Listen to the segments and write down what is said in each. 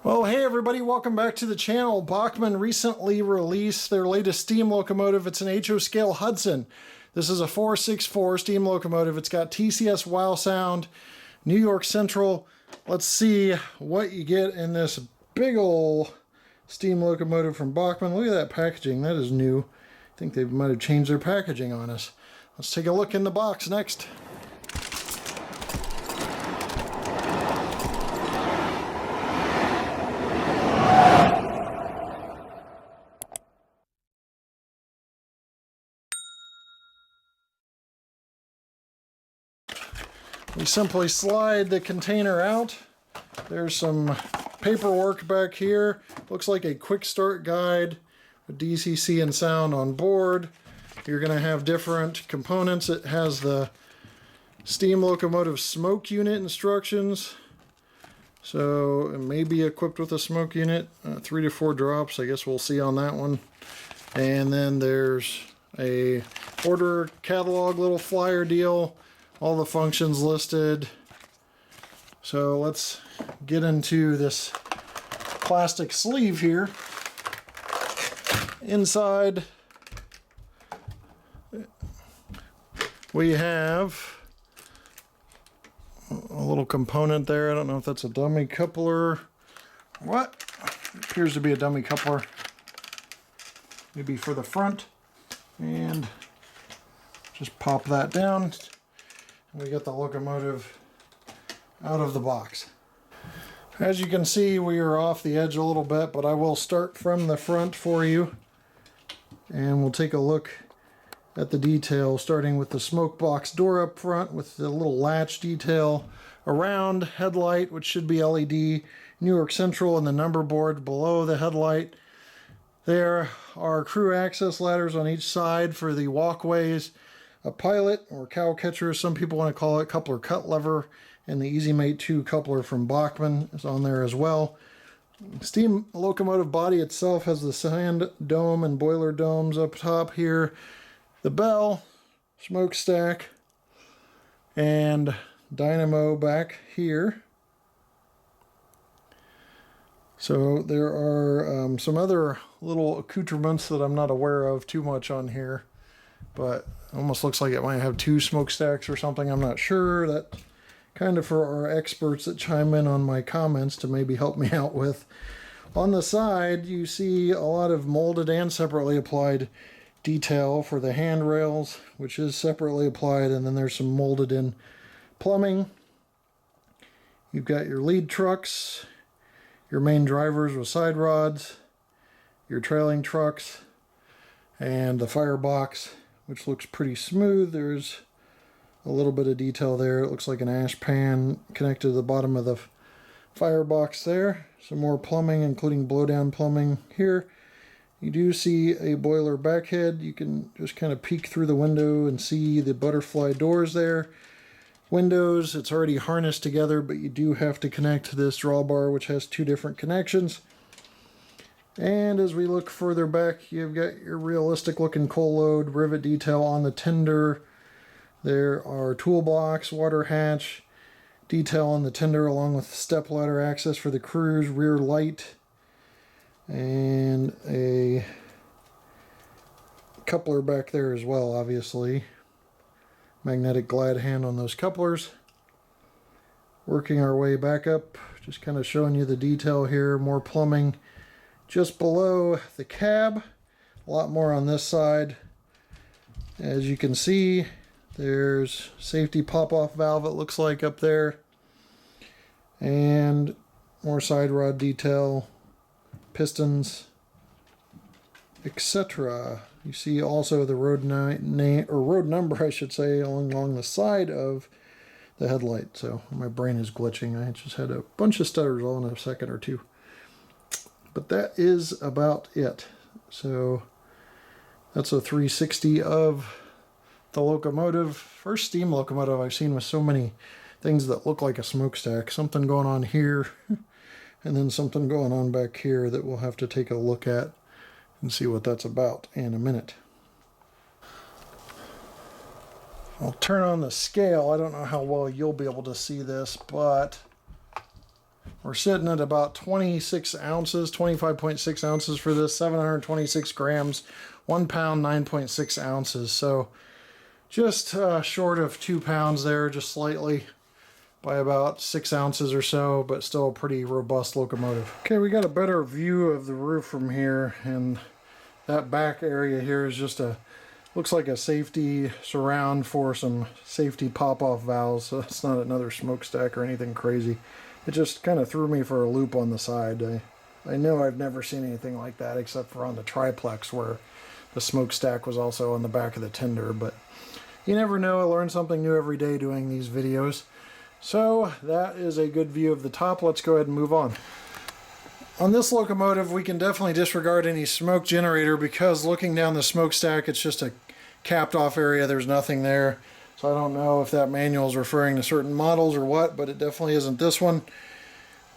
Well, hey everybody, welcome back to the channel. Bachmann recently released their latest steam locomotive. It's an HO scale Hudson. This is a 464 steam locomotive. It's got TCS wow sound, New York Central. Let's see what you get in this big ol' steam locomotive from Bachmann. Look at that packaging, that is new. I think they might have changed their packaging on us. Let's take a look in the box next. We simply slide the container out. There's some paperwork back here. Looks like a quick start guide with DCC and sound on board. You're going to have different components. It has the steam locomotive smoke unit instructions. So it may be equipped with a smoke unit, 3 to 4 drops. I guess we'll see on that one. And then there's a order catalog little flyer deal. All the functions listed. So let's get into this plastic sleeve here. Inside we have a little component there. I don't know if that's a dummy coupler. What? It appears to be a dummy coupler. Maybe for the front. And just pop that down. We get the locomotive out of the box. As you can see, we are off the edge a little bit, but I will start from the front for you. And we'll take a look at the detail, starting with the smoke box door up front with the little latch detail around, headlight, which should be LED, New York Central, and the number board below the headlight. There are crew access ladders on each side for the walkways. A pilot, or cow catcher, as some people want to call it, coupler cut lever, and the Easy Mate 2 coupler from Bachmann is on there as well. Steam locomotive body itself has the sand dome and boiler domes up top here. The bell, smokestack, and dynamo back here. So there are some other little accoutrements that I'm not aware of too much on here. But it almost looks like it might have 2 smokestacks or something. I'm not sure. That kind of for our experts that chime in on my comments to maybe help me out with. On the side, you see a lot of molded and separately applied detail for the handrails, which is separately applied, and then there's some molded in plumbing. You've got your lead trucks, your main drivers with side rods, your trailing trucks, and the firebox, which looks pretty smooth. There's a little bit of detail there. It looks like an ash pan connected to the bottom of the firebox there. Some more plumbing, including blowdown plumbing here. You do see a boiler backhead. You can just kind of peek through the window and see the butterfly doors there. Windows, it's already harnessed together, but you do have to connect this drawbar, which has 2 different connections. And as we look further back, you've got your realistic looking coal load, rivet detail on the tender. There are toolbox, water hatch, detail on the tender along with step ladder access for the crews, rear light, and a coupler back there as well, obviously. Magnetic glad hand on those couplers. Working our way back up, just kind of showing you the detail here, more plumbing. Just below the cab, a lot more on this side. As you can see, there's safety pop-off valve, it looks like, up there. And more side rod detail, pistons, etc. You see also the road name, or road number, I should say, along the side of the headlight. So my brain is glitching. I just had a bunch of stutters all in a second or two. But that is about it. So that's a 360 of the locomotive. First steam locomotive I've seen with so many things that look like a smokestack. Something going on here, and then something going on back here that we'll have to take a look at and see what that's about in a minute. I'll turn on the scale. I don't know how well you'll be able to see this, but We're sitting at about 26 ounces, 25.6 ounces for this, 726 grams, 1 pound, 9.6 ounces. So just short of 2 pounds there, just slightly, by about 6 ounces or so, but still a pretty robust locomotive. Okay, we got a better view of the roof from here, and that back area here is just looks like a safety surround for some safety pop-off valves, so it's not another smokestack or anything crazy. It just kind of threw me for a loop on the side. I know I've never seen anything like that except for on the triplex where the smokestack was also on the back of the tender, but you never know. I learn something new every day doing these videos. So that is a good view of the top. Let's go ahead and move on. On this locomotive, we can definitely disregard any smoke generator because looking down the smokestack, it's just a capped off area. There's nothing there. So I don't know if that manual is referring to certain models or what, but it definitely isn't this one.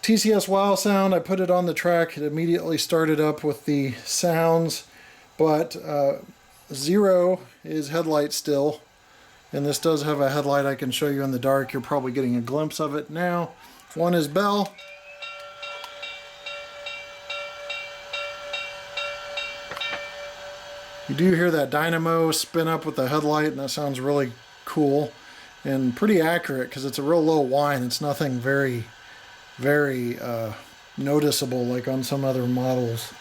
TCS wow sound, I put it on the track. It immediately started up with the sounds, but 0 is headlight still. And this does have a headlight I can show you in the dark. You're probably getting a glimpse of it now. 1 is bell. You do hear that dynamo spin up with the headlight, and that sounds really cool and pretty accurate because it's a real low whine. It's nothing very noticeable like on some other models.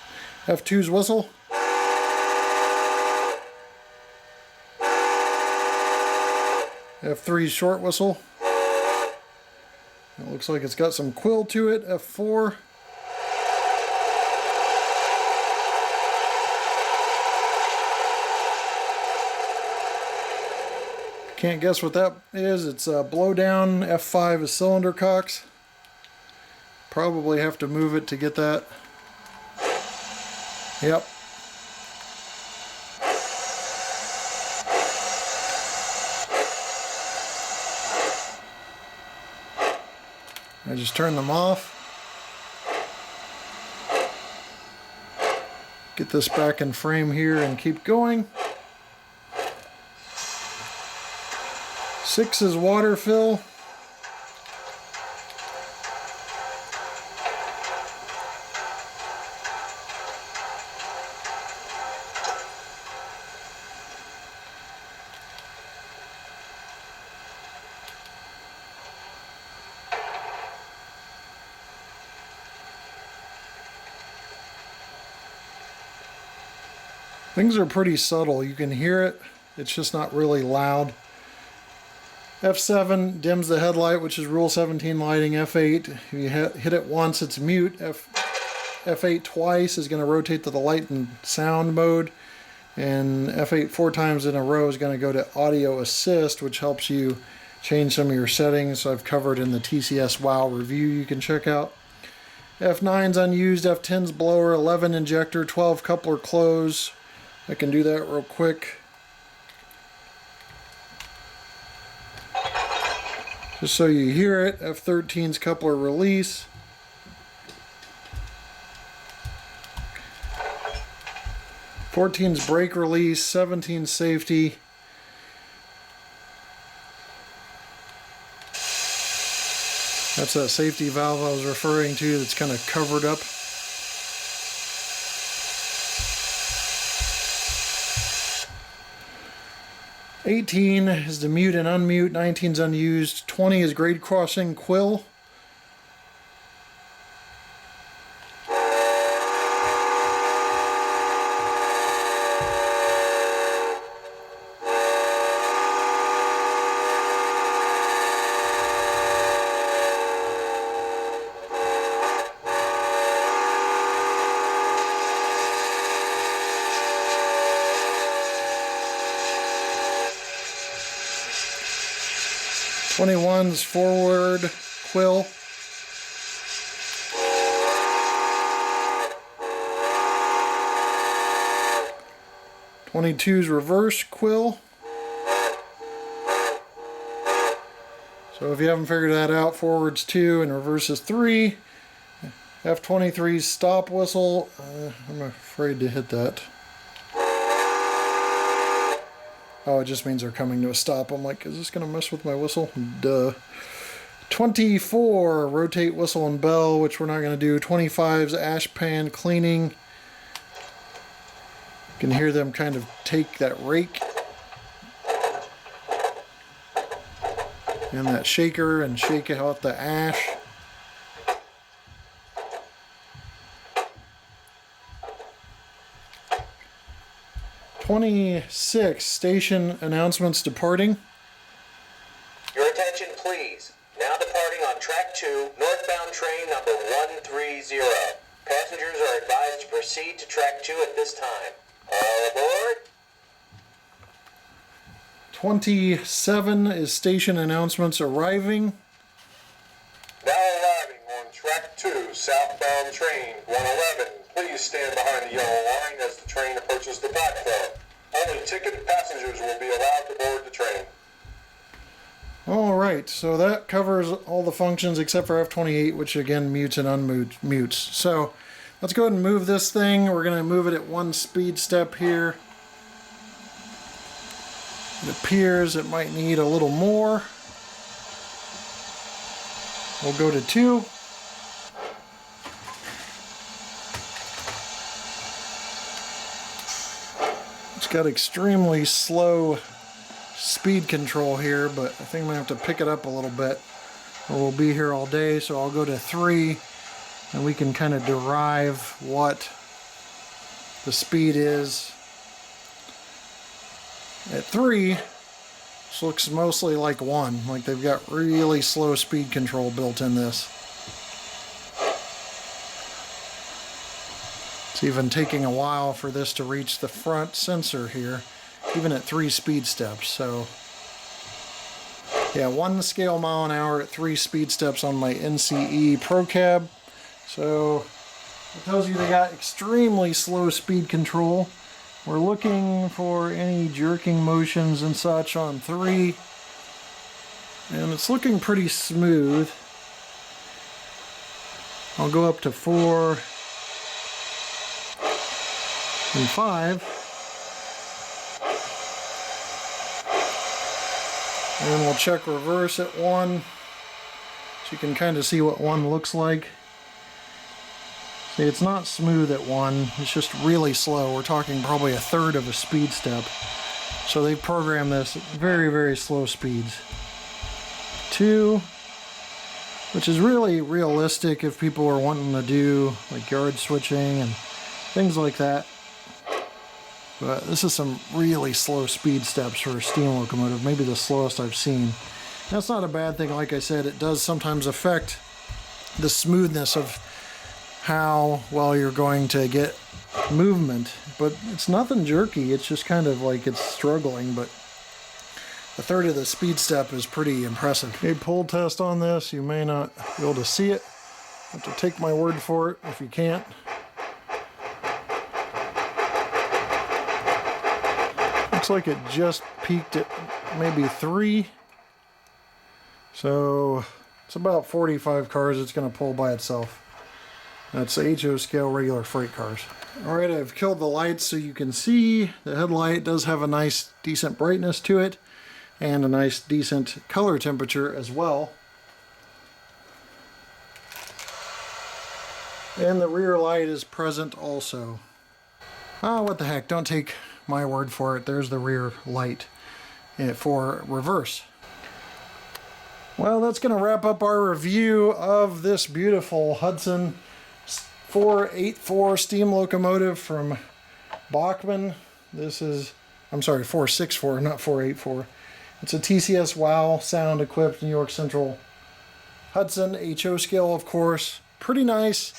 F2's whistle. F3's short whistle. It looks like it's got some quill to it. F4. Can't guess what that is. It's a blow down. F5 is cylinder cocks. Probably have to move it to get that. Yep. I just turn them off. Get this back in frame here and keep going. 6 is water fill. Things are pretty subtle. You can hear it. It's just not really loud. F7 dims the headlight, which is Rule 17 lighting. F8, if you hit it once, it's mute. F8 twice is going to rotate to the light and sound mode. And F8 4 times in a row is going to go to audio assist, which helps you change some of your settings. I've covered in the TCS WOW review you can check out. F9's unused, F10's blower, 11 injector, 12 coupler close. I can do that real quick. Just so you hear it. F13's coupler release. F14's brake release. 17's safety. That's that safety valve I was referring to that's kind of covered up. '18 is the mute and unmute, 19's unused, 20 is grade crossing quill. '21's forward quill. '22's reverse quill. So if you haven't figured that out, forward's 2 and reverse is 3. F23's stop whistle. I'm afraid to hit that. Oh, it just means they're coming to a stop. I'm like, is this going to mess with my whistle? Duh. 24, rotate, whistle, and bell, which we're not going to do. 25's ash pan cleaning. You can hear them kind of take that rake and that shaker and shake out the ash. '26, station announcements departing. Your attention, please. Now departing on track 2, northbound train number 130. Passengers are advised to proceed to track 2 at this time. All aboard. 27 is station announcements arriving. Now arriving on track 2, southbound train 111. Please stand behind the yellow line as the train approaches the platform. Only ticketed passengers will be allowed to board the train. Alright, so that covers all the functions except for F28, which again mutes and unmutes. So let's go ahead and move this thing. We're going to move it at 1 speed step here. It appears it might need a little more. We'll go to 2. It's got extremely slow speed control here, but I think I'm going to have to pick it up a little bit or we'll be here all day. So I'll go to 3 and we can kind of derive what the speed is. At 3, this looks mostly like 1, like they've got really slow speed control built in this. It's even taking a while for this to reach the front sensor here, even at 3 speed steps. So yeah, 1 scale mile an hour at 3 speed steps on my NCE Pro Cab. So it tells you they got extremely slow speed control. We're looking for any jerking motions and such on 3, and it's looking pretty smooth. I'll go up to 4 and 5, and we'll check reverse at 1 so you can kind of see what 1 looks like. See, it's not smooth at 1, it's just really slow. We're talking probably 1/3 of a speed step. So they've programmed this at very, very slow speeds. 2, which is really realistic if people are wanting to do like yard switching and things like that. But this is some really slow speed steps for a steam locomotive, maybe the slowest I've seen. That's not a bad thing. Like I said, it does sometimes affect the smoothness of how well you're going to get movement, but it's nothing jerky. It's just kind of like it's struggling, but 1/3 of the speed step is pretty impressive. Okay, pull test on this. You may not be able to see it. You have to take my word for it if you can't. Looks like it just peaked at maybe 3. So it's about 45 cars it's going to pull by itself. That's HO scale regular freight cars. Alright, I've killed the lights so you can see the headlight does have a nice decent brightness to it and a nice decent color temperature as well. And the rear light is present also. Ah, what the heck, don't take my word for it. There's the rear light for reverse. Well, that's going to wrap up our review of this beautiful Hudson 484 steam locomotive from Bachmann. This is, I'm sorry, 464, not 484. It's a TCS WOW sound equipped New York Central Hudson, HO scale of course. Pretty nice.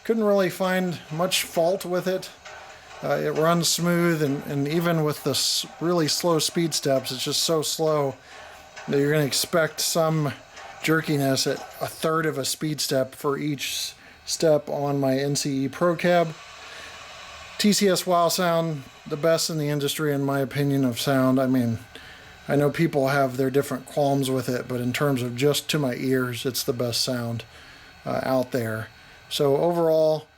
Couldn't really find much fault with it. It runs smooth, and even with the really slow speed steps, it's just so slow that you're going to expect some jerkiness at 1/3 of a speed step for each step on my NCE Pro Cab. TCS WOW sound, the best in the industry in my opinion of sound. I mean, I know people have their different qualms with it, but in terms of just to my ears, it's the best sound out there. So overall,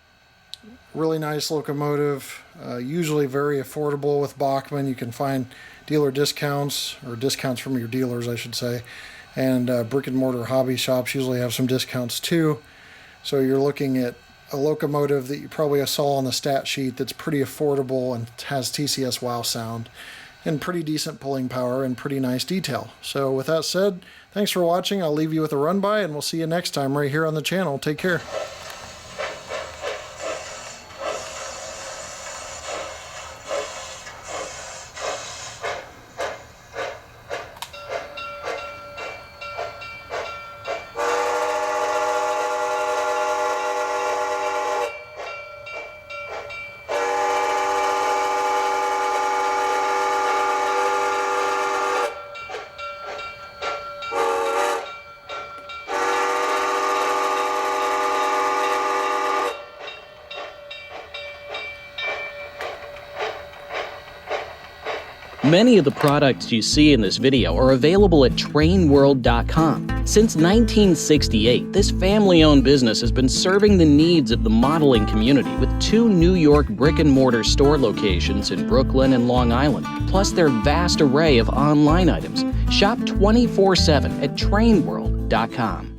really nice locomotive, usually very affordable with Bachmann. You can find dealer discounts, or discounts from your dealers I should say, and brick and mortar hobby shops usually have some discounts too. So you're looking at a locomotive that you probably saw on the stat sheet that's pretty affordable and has TCS wow sound and pretty decent pulling power and pretty nice detail. So with that said, thanks for watching. I'll leave you with a run by, and we'll see you next time right here on the channel. Take care. Many of the products you see in this video are available at trainworld.com. Since 1968, this family-owned business has been serving the needs of the modeling community with 2 New York brick-and-mortar store locations in Brooklyn and Long Island, plus their vast array of online items. Shop 24/7 at trainworld.com.